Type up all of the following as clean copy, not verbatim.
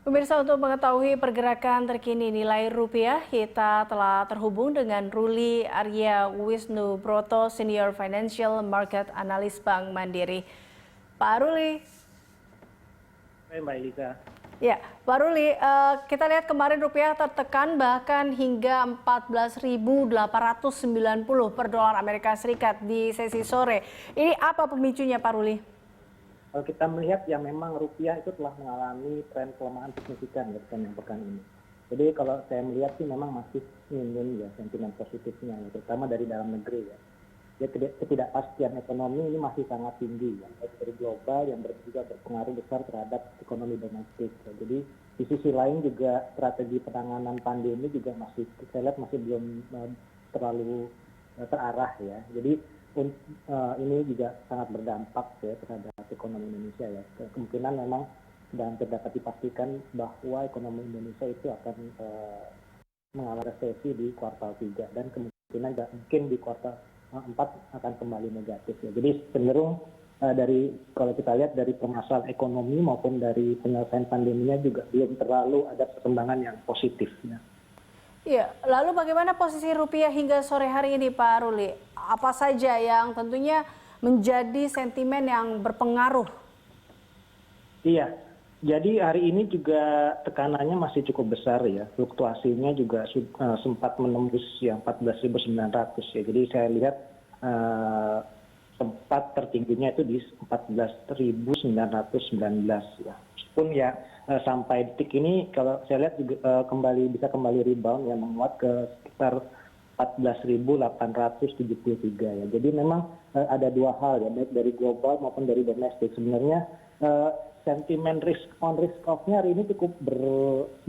Pemirsa, untuk mengetahui pergerakan terkini nilai rupiah, kita telah terhubung dengan Ruli Arya Wisnu Broto, Senior Financial Market Analyst Bank Mandiri. Pak Ruli. Hai Mbak Elisa. Ya, Pak Ruli, kita lihat kemarin rupiah tertekan bahkan hingga 14.890 per dolar Amerika Serikat di sesi sore. Ini apa pemicunya, Pak Ruli? Kalau kita melihat ya memang rupiah itu telah mengalami tren pelemahan signifikan ya sepanjang pekan ini. Jadi kalau saya melihat sih memang masih minim ya sentimen positifnya ya, terutama dari dalam negeri ya. Jadi ketidakpastian ekonomi ini masih sangat tinggi ya, baik dari global yang juga berpengaruh besar terhadap ekonomi domestik. Ya. Jadi di sisi lain juga strategi penanganan pandemi juga masih saya lihat masih belum terlalu terarah ya. Jadi ini juga sangat berdampak ya terhadap ekonomi Indonesia ya. Kemungkinan memang dan dapat dipastikan bahwa ekonomi Indonesia itu akan mengalami resesi di kuartal 3 dan kemungkinan mungkin di kuartal 4 akan kembali negatif ya. Jadi cenderung dari kalau kita lihat dari permasalahan ekonomi maupun dari penyelesaian pandeminya juga belum terlalu ada perkembangan yang positif ya. Iya, lalu bagaimana posisi rupiah hingga sore hari ini, Pak Ruli? Apa saja yang tentunya menjadi sentimen yang berpengaruh? Iya, jadi hari ini juga tekanannya masih cukup besar ya, fluktuasinya juga sempat menembus yang 14.900 ya. Jadi saya lihat sempat tertingginya itu di 14.919 ya. Meskipun ya sampai detik ini kalau saya lihat juga bisa kembali rebound yang menguat ke sekitar 14.873 ya. Jadi memang ada dua hal ya, baik dari global maupun dari domestik. Sebenarnya sentimen risk on risk off-nya hari ini cukup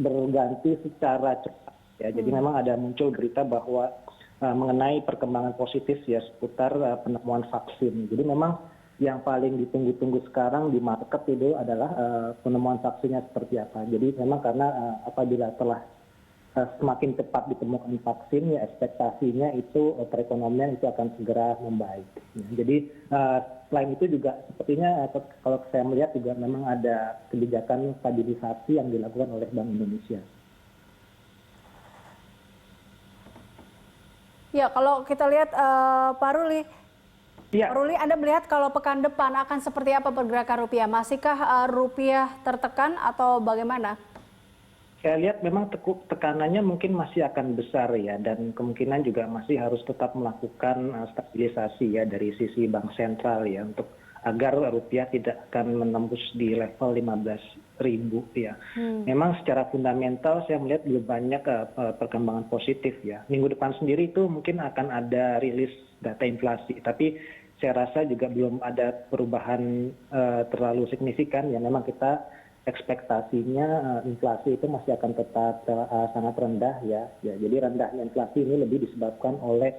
berganti secara cepat ya. Jadi memang ada muncul berita bahwa mengenai perkembangan positif ya seputar penemuan vaksin. Jadi memang yang paling ditunggu-tunggu sekarang di market itu adalah penemuan vaksinnya seperti apa. Jadi memang karena apabila telah semakin cepat ditemukan vaksin ya ekspektasinya itu perekonomian itu akan segera membaik. Jadi selain itu juga sepertinya kalau saya melihat juga memang ada kebijakan stabilisasi yang dilakukan oleh Bank Indonesia. Ya, kalau kita lihat Pak Ruli, Ya. Pak Ruli, Anda melihat kalau pekan depan akan seperti apa pergerakan rupiah? Masihkah rupiah tertekan atau bagaimana? Saya lihat memang tekanannya mungkin masih akan besar ya, dan kemungkinan juga masih harus tetap melakukan stabilisasi ya dari sisi bank sentral ya, untuk agar rupiah tidak akan menembus di level 15.000 ya. Memang secara fundamental saya melihat belum banyak perkembangan positif ya. Minggu depan sendiri itu mungkin akan ada rilis data inflasi, tapi saya rasa juga belum ada perubahan terlalu signifikan ya. Memang kita ekspektasinya inflasi itu masih akan tetap sangat rendah ya. Jadi rendahnya inflasi ini lebih disebabkan oleh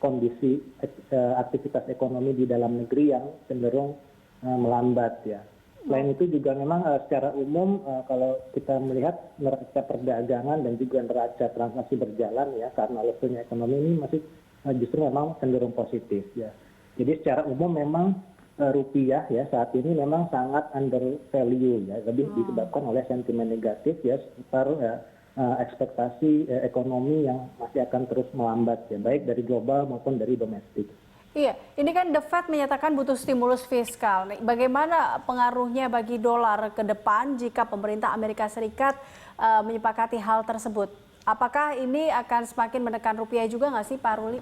kondisi aktivitas ekonomi di dalam negeri yang cenderung melambat ya. Selain itu juga memang secara umum kalau kita melihat neraca perdagangan dan juga neraca transaksi berjalan ya, karena levelnya ekonomi ini masih justru memang cenderung positif ya. Jadi secara umum memang rupiah ya saat ini memang sangat under value ya, lebih disebabkan oleh sentimen negatif ya seputar ekspektasi ekonomi yang masih akan terus melambat ya, baik dari global maupun dari domestik. Iya, ini kan The Fed menyatakan butuh stimulus fiskal. Bagaimana pengaruhnya bagi dolar ke depan jika pemerintah Amerika Serikat menyepakati hal tersebut? Apakah ini akan semakin menekan rupiah juga nggak sih, Pak Ruli?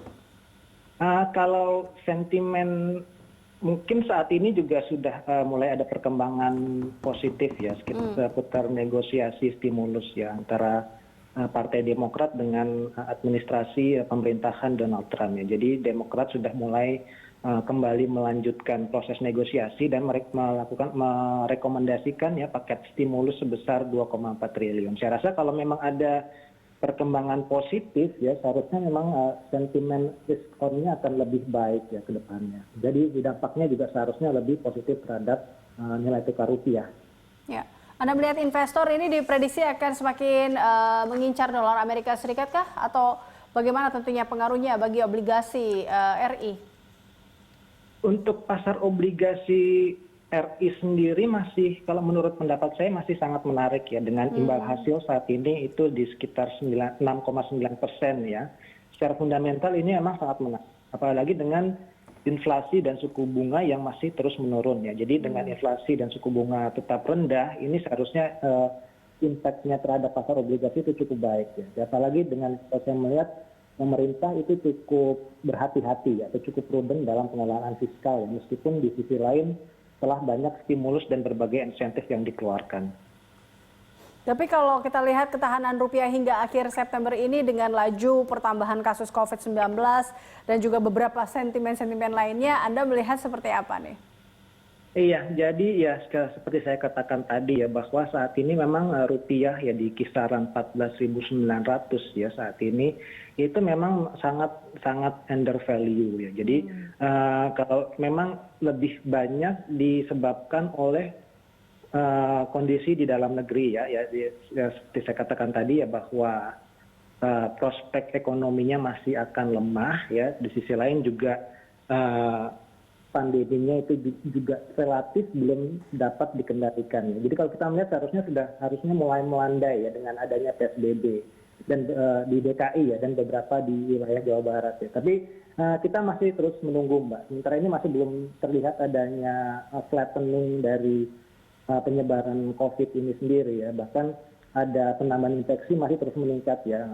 Kalau sentimen mungkin saat ini juga sudah mulai ada perkembangan positif ya seputar negosiasi stimulus ya antara Partai Demokrat dengan administrasi pemerintahan Donald Trump ya. Jadi Demokrat sudah mulai kembali melanjutkan proses negosiasi dan merekomendasikan ya paket stimulus sebesar 2,4 triliun. Saya rasa kalau memang ada perkembangan positif ya seharusnya memang sentimen risk on-nya akan lebih baik ya ke depannya. Jadi dampaknya juga seharusnya lebih positif terhadap nilai tukar rupiah. Ya. Anda melihat investor ini diprediksi akan semakin mengincar dolar Amerika Serikat kah? Atau bagaimana tentunya pengaruhnya bagi obligasi RI? Untuk pasar obligasi RI sendiri masih, kalau menurut pendapat saya masih sangat menarik ya, dengan imbal hasil saat ini itu di sekitar 6,9% ya. Secara fundamental ini memang sangat menarik, apalagi dengan inflasi dan suku bunga yang masih terus menurun ya. Jadi dengan inflasi dan suku bunga tetap rendah, ini seharusnya impact-nya terhadap pasar obligasi itu cukup baik ya. Apalagi dengan saya melihat pemerintah itu cukup berhati-hati ya, atau cukup prudent dalam pengelolaan fiskal ya, meskipun di sisi lain telah banyak stimulus dan berbagai insentif yang dikeluarkan. Tapi kalau kita lihat ketahanan rupiah hingga akhir September ini dengan laju pertambahan kasus COVID-19 dan juga beberapa sentimen-sentimen lainnya, Anda melihat seperti apa nih? Iya, jadi ya seperti saya katakan tadi ya, bahwa saat ini memang rupiah ya di kisaran 14.900 ya saat ini, itu memang sangat undervalue ya. Jadi kalau memang lebih banyak disebabkan oleh kondisi di dalam negeri ya, seperti saya katakan tadi ya, bahwa prospek ekonominya masih akan lemah ya. Di sisi lain juga pandeminya itu juga relatif belum dapat dikendalikan. Jadi kalau kita melihat harusnya mulai melandai ya dengan adanya PSBB dan di DKI ya, dan beberapa di wilayah Jawa Barat ya. Tapi kita masih terus menunggu, Mbak. Sementara ini masih belum terlihat adanya flattening dari penyebaran COVID ini sendiri ya. Bahkan ada penambahan infeksi masih terus meningkat ya,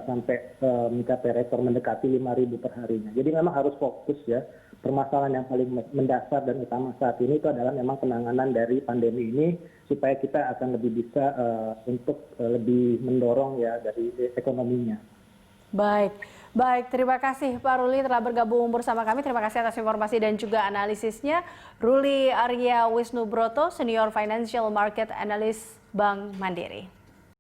sampai mencapai rekor mendekati 5.000 per harinya. Jadi memang harus fokus ya. Permasalahan yang paling mendasar dan utama saat ini itu adalah memang penanganan dari pandemi ini, supaya kita akan lebih bisa untuk lebih mendorong ya dari ekonominya. Baik, terima kasih Pak Ruli telah bergabung bersama kami. Terima kasih atas informasi dan juga analisisnya. Ruli Arya Wisnubroto, Senior Financial Market Analyst Bank Mandiri.